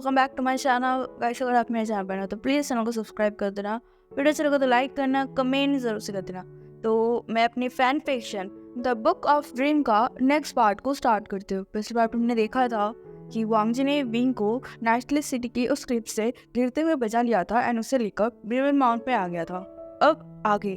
Welcome back to my channel guys. अगर आप मेरे चैनल पर हो तो प्लीज़ चैनल को सब्सक्राइब कर देना। वीडियो अच्छा लगा तो लाइक करना, कमेंट ज़रूर से कर देना। तो मैं अपनी fan fiction the book of dream का नेक्स्ट पार्ट को स्टार्ट करती हूँ। पिछले पार्ट में हमने देखा था कि वांग जी ने विंग को नेशनलिस्ट सिटी की उस क्लिप से गिरते हुए बचा लिया था एंड उसे लेकर ब्रिवन माउंट पे आ गया था। अब आगे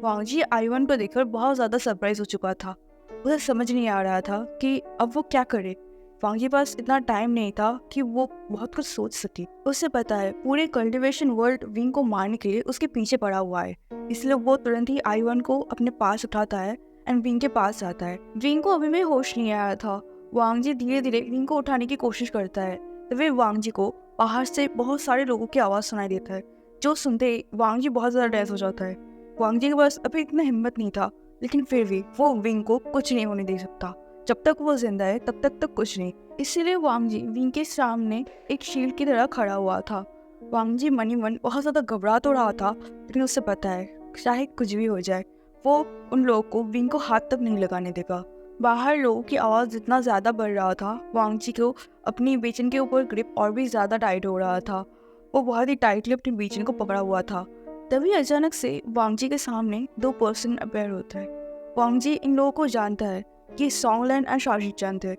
वांग जी आईवन को देखकर बहुत ज़्यादा सरप्राइज हो चुका था। उसे समझ नहीं आ रहा था कि अब वो क्या करे। वांग जी पास इतना टाइम नहीं था कि वो बहुत कुछ सोच सके। उसे पता है पूरे कल्टीवेशन वर्ल्ड विंग को मारने के लिए उसके पीछे पड़ा हुआ है, इसलिए वो तुरंत ही आईवन को अपने पास उठाता है एंड विंग के पास जाता है। विंग को अभी भी होश नहीं आया था। वांग जी धीरे धीरे विंग को उठाने की कोशिश करता है, तभी वांग जी को बाहर से बहुत सारे लोगों की आवाज़ सुनाई देता है, जो सुनते ही वांग जी बहुत ज़्यादा टेंस हो जाता है। वांग जी के पास अभी इतना हिम्मत नहीं था, लेकिन फिर भी वो विंग को कुछ नहीं होने दे सकता। जब तक वो जिंदा है तब तक तो कुछ नहीं। इसीलिए वांग जी विंग के सामने एक शील्ड की तरह खड़ा हुआ था। वांग जी मनी मन बहुत ज़्यादा घबरा तो रहा था, लेकिन उसे पता है चाहे कुछ भी हो जाए वो उन लोगों को विंग को हाथ तक नहीं लगाने देगा। बाहर लोगों की आवाज़ जितना ज़्यादा बढ़ रहा था, वांग जी को अपनी बेचन के ऊपर ग्रिप और भी ज़्यादा टाइट हो रहा था। वो बहुत ही टाइटली अपनी बेचन को पकड़ा हुआ था। तभी अचानक से वांग जी के सामने दो पर्सन अपेयर होते हैं। वांग जी इन लोगों को जानता है कि सॉन्गलैंड एंड शाओशिन थे।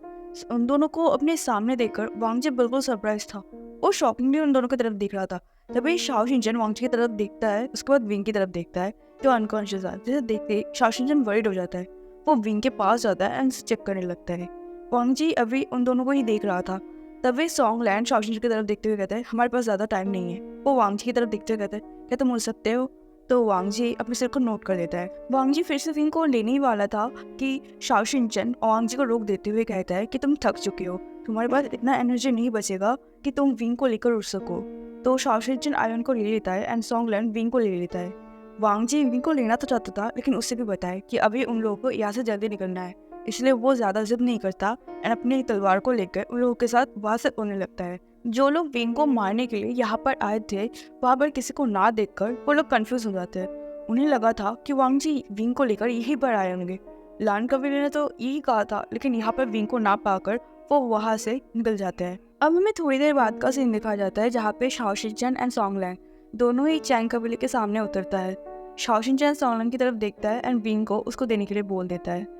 उन दोनों को अपने सामने देखकर वांग जी बिल्कुल सरप्राइज था। वो शॉकिंगली उन दोनों की तरफ देख रहा था। तभी शाओशिन वांग जी की तरफ देखता है, उसके बाद विंग की तरफ देखता है तो अनकॉन्शियस है। जिसे देखते ही शाओशिन वरीड हो जाता है। वो विंग के पास जाता है एंड चेक करने लगता है। वांग जी अभी उन दोनों को ही देख रहा था। तभी सॉन्गलैंड शाओशिन की तरफ देखते हुए कहता है, हमारे पास ज़्यादा टाइम नहीं है। वो वांग जी की तरफ देखते हुए कहता है, क्या तुम उड़ सकते हो? तो वांग जी अपने सिर को नोट कर देता है। वांग जी फिर से विंग को लेने ही वाला था कि शाओशिन वांग जी को रोक देते हुए कहता है कि तुम थक चुके हो, तुम्हारे पास इतना एनर्जी नहीं बचेगा कि तुम विंग को लेकर उड़ सको। तो शाओशिन आयन को ले लेता है एंड सॉन्गलैंड विंग को ले लेता है। वांग जी विंग को लेना तो चाहता था, लेकिन उससे भी बताया कि अभी उन लोगों को यहाँ से जल्दी निकलना है, इसलिए वो ज़्यादा जिद नहीं करता एंड अपनी तलवार को लेकर उन लोगों के साथ वहाँ से उड़ने लगता है। जो लोग विंग को मारने के लिए यहाँ पर आए थे, वहाँ पर किसी को ना देखकर वो लोग कंफ्यूज हो जाते हैं। उन्हें लगा था कि वांग जी विंग को लेकर यहीं पर आए होंगे। लान कबीले ने तो यही कहा था, लेकिन यहाँ पर विंग को ना पाकर वो वहाँ से निकल जाते हैं। अब हमें थोड़ी देर बाद का सीन दिखाया जाता है, जहाँ पे शाओशिन एंड सॉन्गलैंड दोनों ही चैंग कबीले के सामने उतरता है। शाओशिन सॉन्गलैंड की तरफ देखता है एंड विंग को उसको देने के लिए बोल देता है।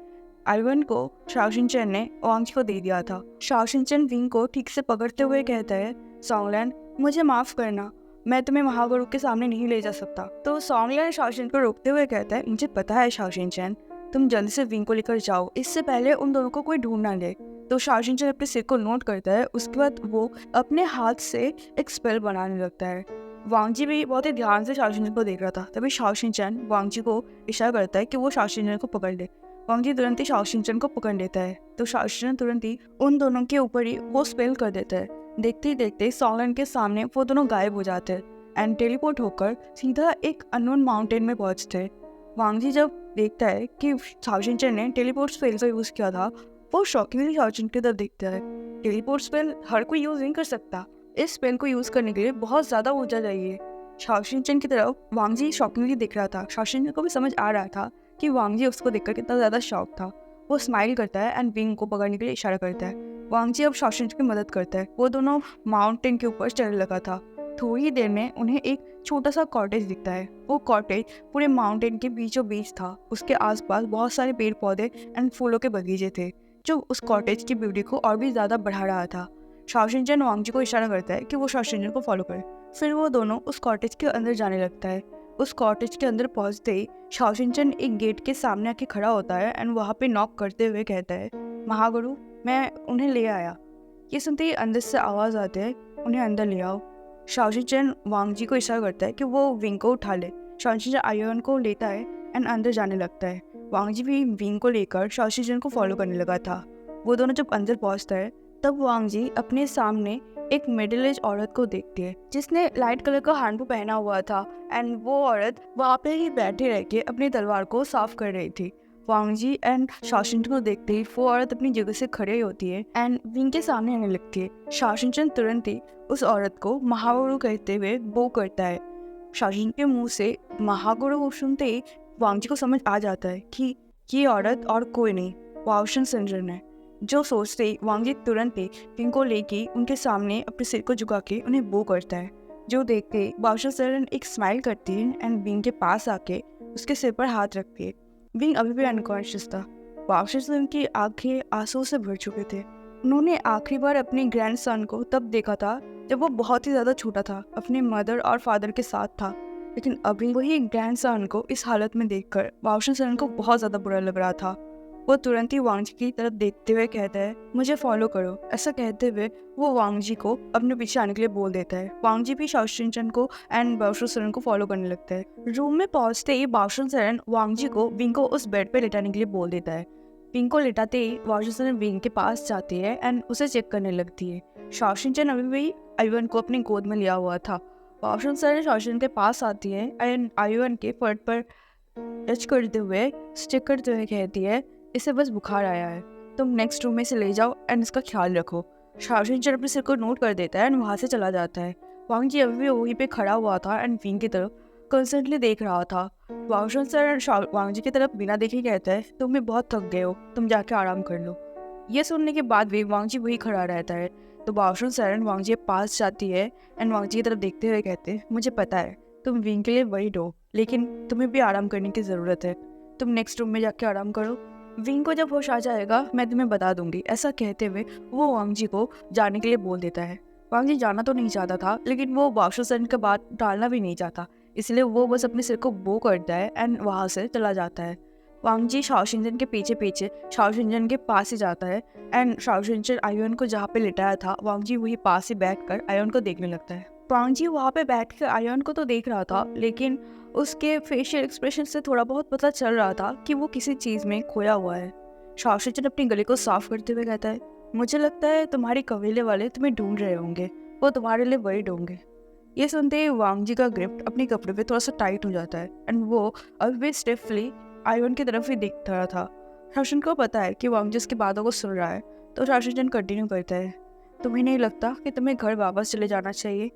आइवन को शाओशिन ने वांग जी को दे दिया था। शाओशिन विंग को ठीक से पकड़ते हुए कहता है, सॉन्गलैंड मुझे माफ करना, मैं तुम्हें महागुरु के सामने नहीं ले जा सकता। तो सॉन्गलैंड शाओशिन को रोकते हुए कहता है, मुझे पता है शाओशिन, तुम जल्दी से विंग को लेकर जाओ, इससे पहले उन दोनों को कोई ढूंढ ना ले। तो शाओशिन अपने सिर को नोट करता है। उसके बाद वो अपने हाथ से एक स्पेल बनाने लगता है। वांग जी भी बहुत ही ध्यान से शाओशिन को देख रहा था। तभी शाओशिन वांग जी को इशारा करता है कि वो शाओशिन को पकड़ ले। वांग जी तुरंत ही शाओशिन को पकड़ लेता है। तो शाओशिन तुरंत ही उन दोनों के ऊपर ही वो स्पेल कर देता है। देखते ही देखते सॉन्गलैंड के सामने वो दोनों गायब हो जाते हैं एंड टेलीपोर्ट होकर सीधा एक अननोन माउंटेन में पहुंचते हैं। वांग जी जब देखता है कि शाओशिन ने टेलीपोर्ट स्पेल का यूज किया था, वो शॉकिंगली शाओशिन की तरफ देखता है। टेलीपोर्ट स्पेल हर कोई यूज नहीं कर सकता। इस स्पेल को यूज करने के लिए बहुत ज्यादा ऊर्जा चाहिए। शाओशिन की तरफ वांग जी शॉकिंगली दिख रहा था। शाओशिन को भी समझ आ रहा था कि वांग जी उसको देखकर कितना ज़्यादा शॉक था। वो स्माइल करता है एंड विंग को पकड़ने के लिए इशारा करता है। वांग जी अब शाओशिन की मदद करता है। वो दोनों माउंटेन के ऊपर चढ़ने लगा था। थोड़ी ही देर में उन्हें एक छोटा सा कॉटेज दिखता है। वो कॉटेज पूरे माउंटेन के बीचों बीच था। उसके आसपास बहुत सारे पेड़ पौधे एंड फूलों के बगीचे थे, जो उस कॉटेज की ब्यूटी को और भी ज़्यादा बढ़ा रहा था। शाओशिन वांग जी को इशारा करता है कि वो शाओशिन को फॉलो करे। फिर वो दोनों उस कॉटेज के अंदर जाने लगता है। उस कॉटेज के अंदर पहुंचते ही शाओशिन एक गेट के सामने आके खड़ा होता है एंड वहाँ पे नॉक करते हुए कहता है, महागुरु मैं उन्हें ले आया। ये सुनते ही अंदर से आवाज़ आती है, उन्हें अंदर ले आओ। शाओशिन वांग जी को इशारा करता है कि वो विंग को उठा ले। शाओशिन आयोन को लेता है एंड अंदर जाने लगता है। वांग जी भी विंग को लेकर शाओशिन को फॉलो करने लगा था। वो दोनों जब अंदर पहुँचता है तब वांग जी अपने सामने एक मिडिल एज औरत को देखती है, जिसने लाइट कलर का हांडू पहना हुआ था एंड वो औरत वहाँ पे ही बैठे रह के अपनी तलवार को साफ कर रही थी। वांग जी एंड शाओशिन को देखते ही वो औरत अपनी जगह से खड़ी होती है एंड विंग के सामने आने लगती है। शाओशिन तुरंत ही उस औरत को महागुरु कहते हुए बो करता है। शाओशिन के मुंह से महागुरु सुनते ही वांग जी को समझ आ जाता है कि ये औरत और कोई नहीं, वाओशन सिंजन है। जो सोचते ही वांग जी तुरंत ही विंग को लेके उनके सामने अपने सिर को झुका के उन्हें बो करता है। जो देख के बाओ सरन एक स्माइल करती है एंड विंग के पास आके उसके सिर पर हाथ रखती है। विंग अभी भी अनकॉन्शियस था। बाओ सरन की आंखें आंसू से भर चुके थे। उन्होंने आखिरी बार अपने ग्रैंडसन को तब देखा था जब वो बहुत ही ज़्यादा छोटा था, अपने मदर और फादर के साथ था। लेकिन अभी वही ग्रैंडसन को इस हालत में देखकर बाओ सरन को बहुत ज़्यादा बुरा लग रहा था। वो तुरंत ही वांग जी की तरफ देखते हुए कहता है, मुझे फॉलो करो। ऐसा कहते हुए वो वांग जी को अपने पीछे आने के लिए बोल देता है। वांग जी भी शाओ शिनचैन को एंड बाओ सरन को फॉलो करने लगता है। रूम में पहुंचते ही बाओ सरन वांग जी को विंग को उस बेड पे लेटाने के लिए बोल देता है। विंग को लेटाते ही बाओ सरन विंग के पास जाती है एंड उसे चेक करने लगती है। शाओ शिनचैन अभी भी आयुन को अपनी गोद में लिया हुआ था। बाओ सरन शाओ शिनचैन के पास आती है एंड आयुन के फर्ट पर टच करते हुए स्टिक करते हुए कहती है, इसे बस बुखार आया है, तुम नेक्स्ट रूम में से ले जाओ एंड इसका ख्याल रखो। शाओ शिनचैन अपने सिर को नोट कर देता है एंड वहाँ से चला जाता है। वांग जी अभी भी वहीं पे खड़ा हुआ था एंड विंग की तरफ कंसर्टली देख रहा था। बाओ सरन वांग जी की तरफ बिना देखे कहता है, तुम भी बहुत थक गए हो, तुम जाके आराम कर लो। ये सुनने के बाद भी वांग जी वही खड़ा रहता है। तो बाओ सरन वांग जी के पास जाती है एंड वांग जी की तरफ देखते हुए कहते हैं, मुझे पता है तुम विंग के लिए वरीड हो, लेकिन तुम्हें भी आराम करने की ज़रूरत है, तुम नेक्स्ट रूम में जाके आराम करो। विंग को जब होश आ जाएगा मैं तुम्हें बता दूंगी। ऐसा कहते हुए वो वांग जी को जाने के लिए बोल देता है। वांग जी जाना तो नहीं चाहता था, लेकिन वो बाओ सरन का बात टालना भी नहीं चाहता, इसलिए वो बस अपने सिर को बो करता है एंड वहाँ से चला जाता है। वांग जी शाओ शिनचैन के पीछे पीछे शाओ शिनचैन के पास ही जाता है एंड शाओ शिनचैन आयुन को जहाँ पे लिटाया था वांग जी वही पास ही बैठकर आयुन को देखने लगता है। वांग जी वहाँ पे बैठकर आयुन को तो देख रहा था, लेकिन उसके फेशियल एक्सप्रेशन से थोड़ा बहुत पता चल रहा था कि वो किसी चीज़ में खोया हुआ है। शाओ शिनचैन अपने गले को साफ करते हुए कहता है, मुझे लगता है तुम्हारे कबीले वाले तुम्हें ढूंढ रहे होंगे, वो तुम्हारे लिए वरीड होंगे। ये सुनते ही वांग जी का ग्रिप अपने कपड़े पे थोड़ा सा टाइट हो जाता है एंड वो अभी भी स्टिफली आयुन की तरफ ही दिख रहा था। शाओ शिनचैन को पता है कि वांग जी उसकी बातों को सुन रहा है, तो शाओ शिनचैन कंटिन्यू करता है, तुम्हें नहीं लगता कि तुम्हें घर वापस चले जाना चाहिए?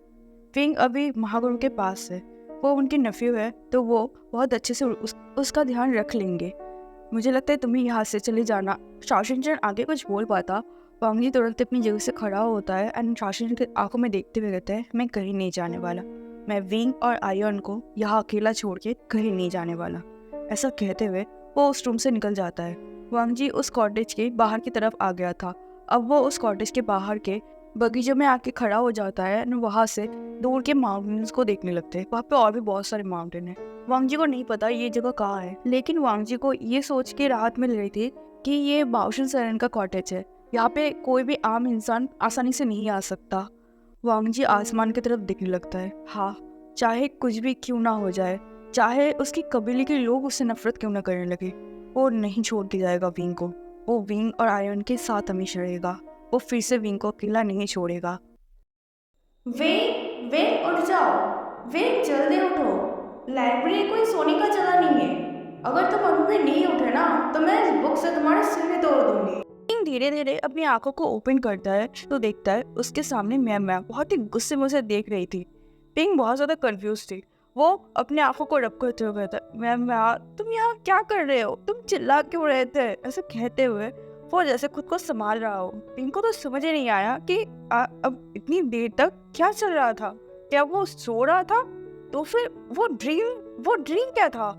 विंग अभी महागुरु के पास है, वो उनके नेफ्यू है, तो वो बहुत अच्छे से उसका ध्यान रख लेंगे। मुझे लगता है तुम्हें यहाँ से चले जाना। शाओ शिनचैन आगे कुछ बोल पाता, वांग जी तुरंत अपनी जगह से खड़ा होता है एंड शाओ शिनचैन की आंखों में देखते हुए कहता है, मैं कहीं नहीं जाने वाला, मैं विंग और आयुन को यहाँ अकेला छोड़ के कहीं नहीं जाने वाला। ऐसा कहते हुए वो उस रूम से निकल जाता है। वांग जी उस कॉटेज के बाहर की तरफ आ गया था। अब वो उस कॉटेज के बाहर के बगीचे में आके खड़ा हो जाता है और वहाँ से दूर के माउंटेन्स को देखने लगते हैं। वहाँ पे और भी बहुत सारे माउंटेन हैं। वांग जी को नहीं पता ये जगह कहाँ है, लेकिन वांग जी को ये सोच के राहत मिल रही थी कि ये बाओ सरन का कॉटेज है, यहाँ पे कोई भी आम इंसान आसानी से नहीं आ सकता। वांग जी आसमान की तरफ देखने लगता है। हाँ, चाहे कुछ भी क्यों ना हो जाए, चाहे उसकी कबीले के लोग उससे नफरत क्यों ना करने लगे, वो नहीं छोड़ के जाएगा विंग को। वो विंग और आयुन के साथ हमेशा रहेगा। वो फिर से विंग को अकेला नहीं छोड़ेगा। विंग विंग उठ जाओ, विंग जल्दी उठो, लाइब्रेरी कोई सोने का जगह नहीं है। अगर तुम अभी भी नहीं उठे ना तो मैं इस बुक से तुम्हारे सिर ही तोड़ दूंगी। विंग धीरे धीरे अपनी आंखों को ओपन करता है तो देखता है उसके सामने मैम बहुत ही गुस्से में उसे देख रही थी। विंग बहुत ज्यादा कंफ्यूज थी। वो अपने आंखों को रब करते हुए कहता है, मैम तुम यहाँ क्या कर रहे हो, तुम चिल्ला क्यों रहे थे? ऐसे कहते हुए वो जैसे खुद को संभाल रहा हो। विंग को तो समझ ही नहीं आया कि अब इतनी देर तक क्या चल रहा था। क्या वो सो रहा था? तो फिर वो ड्रीम क्या था?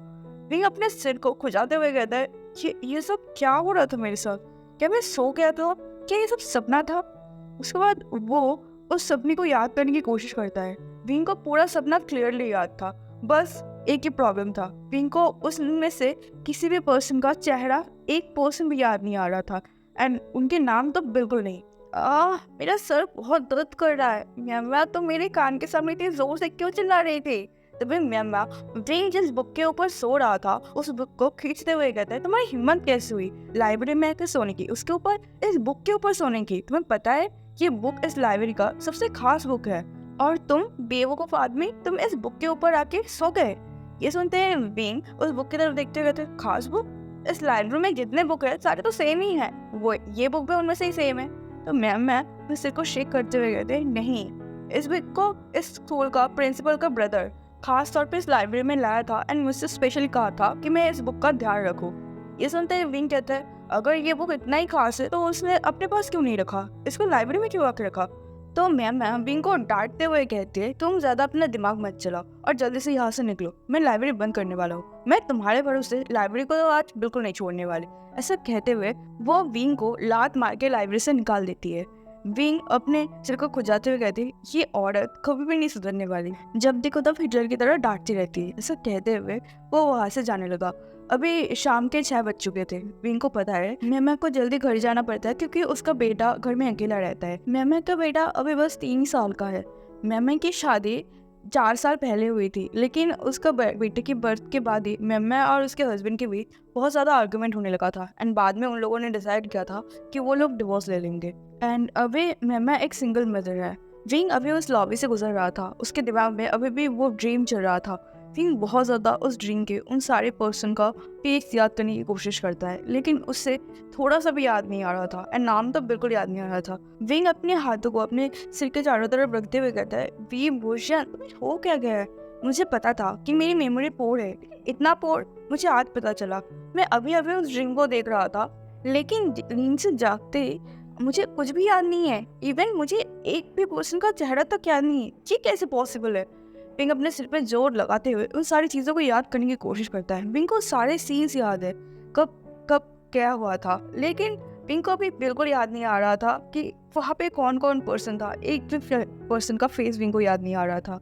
विंग अपने सिर को खुजाते हुए कहता है, ये सब क्या हो रहा था मेरे साथ? क्या मैं सो गया था? क्या ये सब सपना था? उसके बाद वो उस सपने को याद करने की कोशिश करता है। विंग को पूरा सपना क्लियरली याद था, बस एक ही प्रॉब्लम था, विंग को उसमें से किसी भी पर्सन का चेहरा 1% भी याद नहीं आ रहा था एंड उनके नाम तो बिल्कुल नहीं। मेरा सर बहुत दर्द कर रहा है। मैम तो मेरे कान के सामने इतनी जोर से क्यों चिल्ला रही थी? तभी मैम विंग जिस बुक के ऊपर सो रहा था उस बुक को खींचते हुए कहता है, तुम्हारी हिम्मत कैसे हुई लाइब्रेरी में आकर सोने की, उसके ऊपर इस बुक के ऊपर सोने की? तुम्हें पता है ये बुक इस लाइब्रेरी का सबसे खास बुक है और तुम बेवकूफ आदमी, तुम इस बुक के ऊपर आके सो गए। ये सुनते हैं विंग उस बुक की तरफ देखते हुए कहते हैं, खास बुक? इस लाइब्रेरी में जितने बुक है सारे तो सेम ही है, वो ये बुक भी उनमें से ही सेम है। तो मैम सिर को शेक करते हुए कहते हैं, नहीं, इस बुक को इस स्कूल का प्रिंसिपल का ब्रदर खास तौर पे इस लाइब्रेरी में लाया था एंड मुझसे स्पेशली कहा था कि मैं इस बुक का ध्यान रखूं। ये सुनते हैं विंग कहता है, अगर ये बुक इतना ही खास है तो उसने अपने पास क्यों नहीं रखा, इसको लाइब्रेरी में क्यों आके रखा। तो मैम विंग को डांटते हुए कहती है, तुम ज्यादा अपना दिमाग मत चलाओ और जल्दी से यहाँ से निकलो, मैं लाइब्रेरी बंद करने वाला हूँ, मैं तुम्हारे भरोसे लाइब्रेरी को आज बिल्कुल नहीं छोड़ने वाली। ऐसा कहते हुए वो विंग को लात मार के लाइब्रेरी से निकाल देती है। विंग अपने सिर को खुजाते हुए कहती है, ये औरत कभी भी नहीं सुधरने वाली, जब देखो तब हिटलर की तरह डांटती रहती है। ऐसा कहते हुए वो वहां से जाने लगा। अभी शाम के 6 बज चुके थे। विंग को पता है मेमा को जल्दी घर जाना पड़ता है क्योंकि उसका बेटा घर में अकेला रहता है। मेमा का बेटा अभी बस 3 साल का है। मेमा की शादी 4 साल पहले हुई थी, लेकिन उसका बेटे की बर्थ के बाद ही मेमा और उसके हस्बैंड के बीच बहुत ज़्यादा आर्गुमेंट होने लगा था। एंड बाद में उन लोगों ने डिसाइड किया था कि वो लोग डिवोर्स ले लेंगे। एंड अभी मेमा एक सिंगल मदर है। विंग अभी उस लॉबी से गुजर रहा था, उसके दिमाग में अभी भी वो ड्रीम चल रहा था। विंग बहुत ज़्यादा उस ड्रीम के उन सारे पर्सन का फेस याद करने की कोशिश करता है, लेकिन उससे थोड़ा सा भी याद नहीं आ रहा था एंड नाम तो बिल्कुल याद नहीं आ रहा था। विंग अपने हाथों को अपने सिर के चारों तरफ रखते हुए कहता है, वी भूषण तुम्हें हो क्या गया है, मुझे पता था कि मेरी मेमोरी पोर है, इतना पोर मुझे आज पता चला। मैं अभी अभी उस ड्रीम को देख रहा था, लेकिन नींद से जागते मुझे कुछ भी याद नहीं है, इवन मुझे एक भी पर्सन का चेहरा तक याद नहीं है, ये कैसे पॉसिबल है। विंग अपने सिर पे जोर लगाते हुए उन सारी चीज़ों को याद करने की कोशिश करता है। विंग को सारे सीन्स याद है, कब कब क्या हुआ था, लेकिन विंग को अभी बिल्कुल याद नहीं आ रहा था कि वहाँ पे कौन कौन पर्सन था। एक भी पर्सन का फेस विंग को याद नहीं आ रहा था।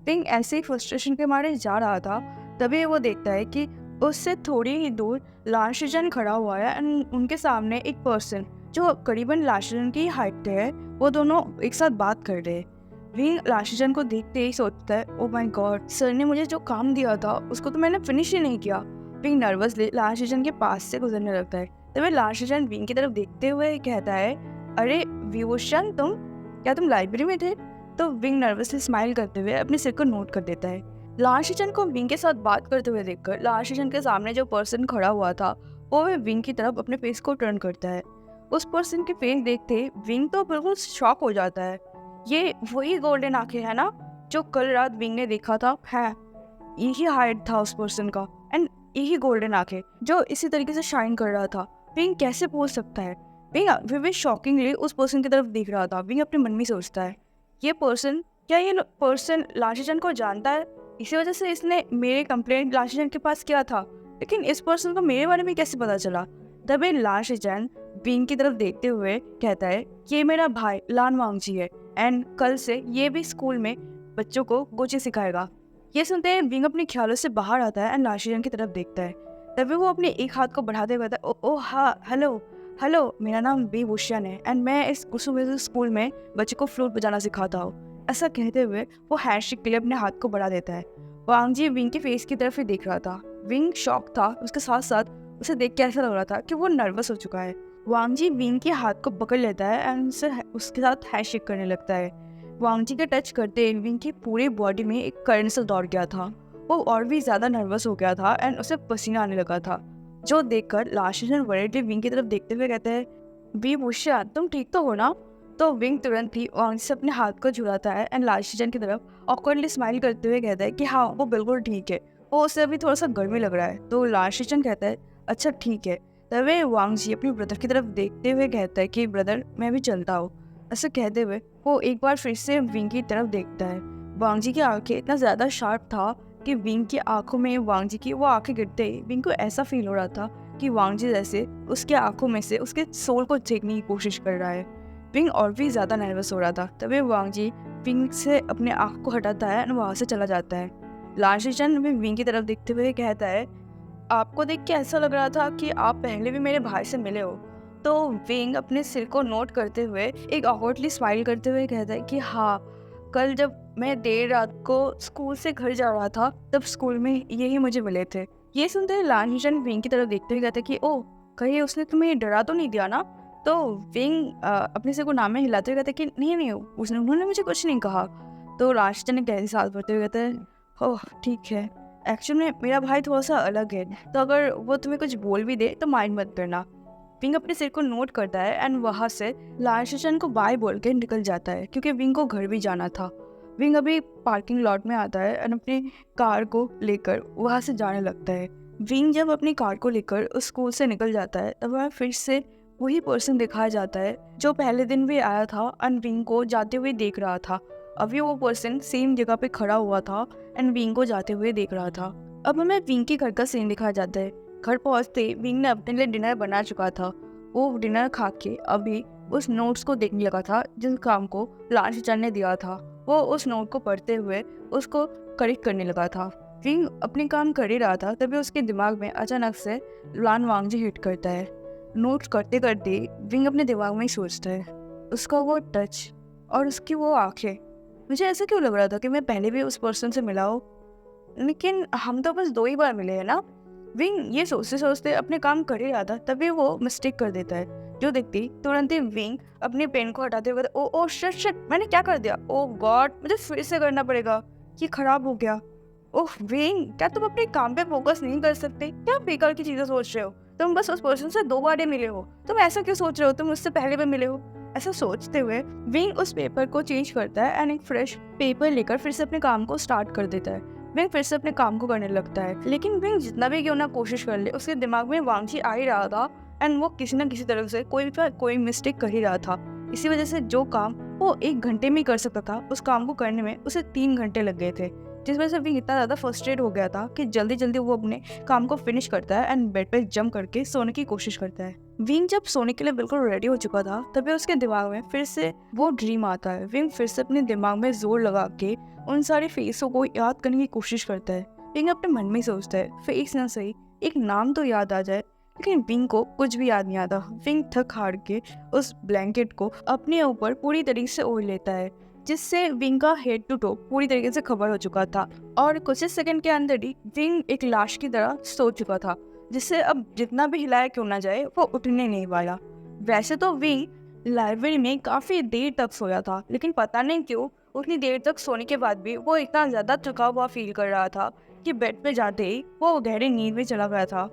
विंग ऐसे ही फ्रस्ट्रेशन के मारे जा रहा था, तभी वो देखता है कि उससे थोड़ी ही दूर लाशिजन खड़ा हुआ है एंड उनके सामने एक पर्सन जो करीबन लाशिजन की हाइट पे है, वो दोनों एक साथ बात कर रहे हैं। विंग लाशिजन को देखते ही सोचता है, ओ माय गॉड, सर ने मुझे जो काम दिया था उसको तो मैंने फिनिश ही नहीं किया। विंग नर्वसली लाशिजन के पास से गुजरने लगता है, तभी लाशिजन विंग की तरफ देखते हुए कहता है, अरे विभूषण क्या तुम लाइब्रेरी में थे। तो विंग नर्वसली स्माइल करते हुए अपने सिर को नोट कर देता है। लाशिजन को विंग के साथ बात करते हुए देखकर लाशिजन के सामने जो पर्सन खड़ा हुआ था वो विंग की तरफ अपने फेस को टर्न करता है। उस पर्सन के फेस देखते विंग तो बिल्कुल शॉक हो जाता है। ये वही गोल्डन आंखें है ना जो कल रात विंग ने देखा था, है यही हाइट था उस पर्सन का एंड यही गोल्डन आंखें जो इसी तरीके से शाइन कर रहा था। विंग कैसे बोल सकता है। विंग शॉकिंगली उस पर्सन की तरफ देख रहा था। विंग अपने मन में सोचता है, ये पर्सन क्या ये पर्सन लाशिजन को जानता है, इसी वजह से इसने मेरे कंप्लेंट लाशिजन के पास किया था, लेकिन इस पर्सन को मेरे बारे में कैसे पता चला। तभी लाशिजन विंग की तरफ देखते हुए कहता है, ये मेरा भाई लान वांगजी है एंड कल से ये भी स्कूल में बच्चों को गोची सिखाएगा। ये सुनते हैं विंग अपने ख्यालों से बाहर आता है एंड लाशिजन की तरफ देखता है। तभी वो अपने एक हाथ को बढ़ाते हुए कहता है, ओ हाँ हेलो, मेरा नाम विभूषण है एंड मैं इस कुसुम स्कूल में बच्चे को फ्लूट बजाना सिखाता हूँ। ऐसा कहते हुए वो हैंडशेक के लिए अपने हाथ को बढ़ा देता है। वांगजी विंग के फेस की तरफ ही देख रहा था। विंग शॉक था, उसके साथ साथ उसे देख के ऐसा लग रहा था कि वो नर्वस हो चुका है। वांगजी विंग के हाथ को पकड़ लेता है एंड उसके साथ हैंडशेक करने लगता है। वांगजी के टच करते विंग की पूरी बॉडी में एक करंट सा दौड़ गया था। वो और भी ज्यादा नर्वस हो गया था एंड उसे पसीना आने लगा था, जो देखकर लाशिजन वरीडली विंग की तरफ देखते हुए कहते हैं, विभूषण तुम ठीक तो हो ना। तो विंग तुरंत ही वांगजी से अपने हाथ को झुलाता है एंड लाशिजन की तरफ ऑकवर्डली स्माइल करते हुए कहता है कि हाँ वो बिल्कुल ठीक है, वो उसे अभी थोड़ा सा गर्मी लग रहा है। तो लाशिजन कहता है, अच्छा ठीक है। तभी वांगजी अपने ब्रदर की तरफ देखते हुए कहता है कि ब्रदर मैं भी चलता हूँ। ऐसा कहते हुए वो एक बार फिर से विंग की तरफ देखता है। वांगजी की आंखें इतना ज़्यादा शार्प था कि विंग की आंखों में वांगजी की वो आंखें गिरते ही विंग को ऐसा फील हो रहा था कि वांगजी जैसे उसके आंखों में से उसके सोल को देखने की कोशिश कर रहा है। विंग और भी ज़्यादा नर्वस हो रहा था। तभी वांगजी विंग से अपने आंख को हटाता है और वहाँ से चला जाता है। लाशिजन भी विंग की तरफ देखते हुए कहता है, आपको देख के ऐसा लग रहा था कि आप पहले भी मेरे भाई से मिले हो। तो विंग अपने सिर को नोट करते हुए एक ऑकवर्डली स्माइल करते हुए कहता है कि हाँ, कल जब मैं देर रात को स्कूल से घर जा रहा था तब स्कूल में यही मुझे मिले थे। ये सुनते ही लाशिजन विंग की तरफ देखते हुए कहते कि ओ कहीं उसने तुम्हें डरा तो नहीं दिया ना। तो विंग अपने सिर को नाम में हिलाते हुए कहते कि नहीं उन्होंने मुझे कुछ नहीं कहा। तो लाशिजन ने गहरी सांस भरते हुए कहते हैं, ओह ठीक है, एक्चुअली में मेरा भाई थोड़ा सा अलग है, तो अगर वो तुम्हें कुछ बोल भी दे तो माइंड मत करना। विंग अपने सिर को नोट करता है एंड वहाँ से लाशिजन को बाय बोल के निकल जाता है क्योंकि विंग को घर भी जाना था। विंग अभी पार्किंग लॉट में आता है एंड अपनी कार को लेकर वहाँ से जाने लगता है। विंग जब अपनी कार को लेकर उस स्कूल से निकल जाता है तब वह फिर से वही पर्सन दिखाया जाता है जो पहले दिन भी आया था एंड विंग को जाते हुए देख रहा था। अभी वो पर्सन सेम जगह पे खड़ा हुआ था एंड विंग को जाते हुए देख रहा था। अब हमें विंग के घर का सीन दिखाया जाता है। घर पहुंचते विंग ने अपने लिए डिनर बना चुका था। वो डिनर खा के अभी उस नोट्स को देखने लगा था जिस काम को लांच टीचर ने दिया था। वो उस नोट को पढ़ते हुए उसको करेक्ट करने लगा था। विंग अपने काम कर ही रहा था तभी उसके दिमाग में अचानक से लान वांगजी हिट करता है। नोट्स करते करते विंग अपने दिमाग में ही सोचता है उसका वो टच और उसकी वो आंखें। मुझे ऐसा क्यों लग रहा था कि मैं पहले भी उस पर्सन से मिला हूँ, लेकिन हम तो बस 2 ही बार मिले हैं ना। विंग ये सोचते सोचते अपने काम कर ही रहा था तभी वो मिस्टेक कर देता है। जो देखती तुरंत ही विंग अपने पेन को हटाते हुए कहता, ओ शिट शिट, मैंने क्या कर दिया, ओ गॉड मुझे फिर से करना पड़ेगा, ये खराब हो गया। ओह विंग, क्या तुम अपने काम पे फोकस नहीं कर सकते? क्या बेकार की चीजें सोच रहे हो? तुम बस उस पर्सन से 2 बार ही मिले हो, तुम ऐसा क्यों सोच रहे हो तुम उससे पहले भी मिले हो? ऐसा सोचते हुए विंग उस पेपर को चेंज करता है एंड एक फ्रेश पेपर लेकर फिर से अपने काम को स्टार्ट कर देता है। विंग फिर से अपने काम को करने लगता है, लेकिन विंग जितना भी क्यों ना कोशिश कर ले उसके दिमाग में वांगची आ ही रहा था एंड वो किसी न किसी तरह से कोई मिस्टेक कर ही रहा था। इसी वजह से जो काम वो 1 घंटे में ही कर सकता था उस काम को करने में उसे 3 घंटे लग गए थे, जिस वजह से विंग इतना ज़्यादा फ्रस्ट्रेट हो गया था कि जल्दी जल्दी वो अपने काम को फिनिश करता है एंड बेड पे जंप करके सोने की कोशिश करता है। विंग जब सोने के लिए बिल्कुल रेडी हो चुका था तभी उसके दिमाग में फिर से वो ड्रीम आता है। विंग फिर से अपने दिमाग में जोर लगा के उन सारे फेसों को याद करने की कोशिश करता है। विंग अपने मन में ही सोचता है फेस ना सही, एक नाम तो याद आ जाए, लेकिन विंग को कुछ भी याद नहीं आता। विंग थक हार के उस ब्लैंकेट को अपने ऊपर पूरी तरीके से ओढ़ लेता है, जिससे विंग का हेड टू टो पूरी तरीके से कवर हो चुका था और कुछ ही सेकंड के अंदर ही विंग एक लाश की तरह सो चुका था, जिससे अब जितना भी हिलाया क्यों ना जाए वो उठने नहीं वाला। वैसे तो विंग लाइब्रेरी में काफी देर तक सोया था, लेकिन पता नहीं क्यों उतनी देर तक सोने के बाद भी वो इतना ज्यादा थका हुआ फील कर रहा था कि बेड पे जाते ही वो गहरी नींद में चला गया था।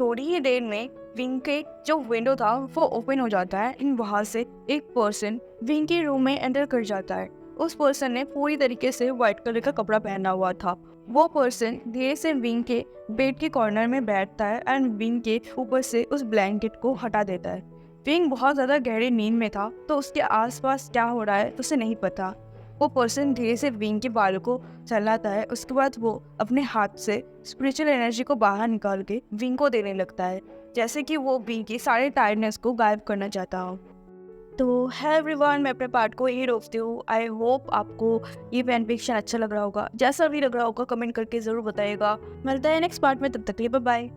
थोड़ी ही देर में विंग के जो विंडो था वो ओपन हो जाता है एंड वहाँ से एक पर्सन विंग के रूम में एंटर कर जाता है। उस पर्सन ने पूरी तरीके से व्हाइट कलर का कपड़ा पहना हुआ था। वो पर्सन धीरे से विंग के बेड के कॉर्नर में बैठता है एंड विंग के ऊपर से उस ब्लैंकेट को हटा देता है। विंग बहुत ज़्यादा गहरी नींद में था तो उसके आसपास क्या हो रहा है उसे नहीं पता। वो पर्सन धीरे से विंग के बालों को चलाता है, उसके बाद वो अपने हाथ से स्पिरिचुअल एनर्जी को बाहर निकाल के विंग को देने लगता है, जैसे कि वो विंग की सारे टायर्डनेस को गायब करना चाहता हो। तो है एवरीवन, मैं अपने पार्ट को यही रोकती हूँ। आई होप आपको ये फैन फिक्शन अच्छा लग रहा होगा। जैसा भी लग रहा होगा कमेंट करके ज़रूर बताइएगा। मिलता है नेक्स्ट पार्ट में, तब तक के लिए बाय बाय।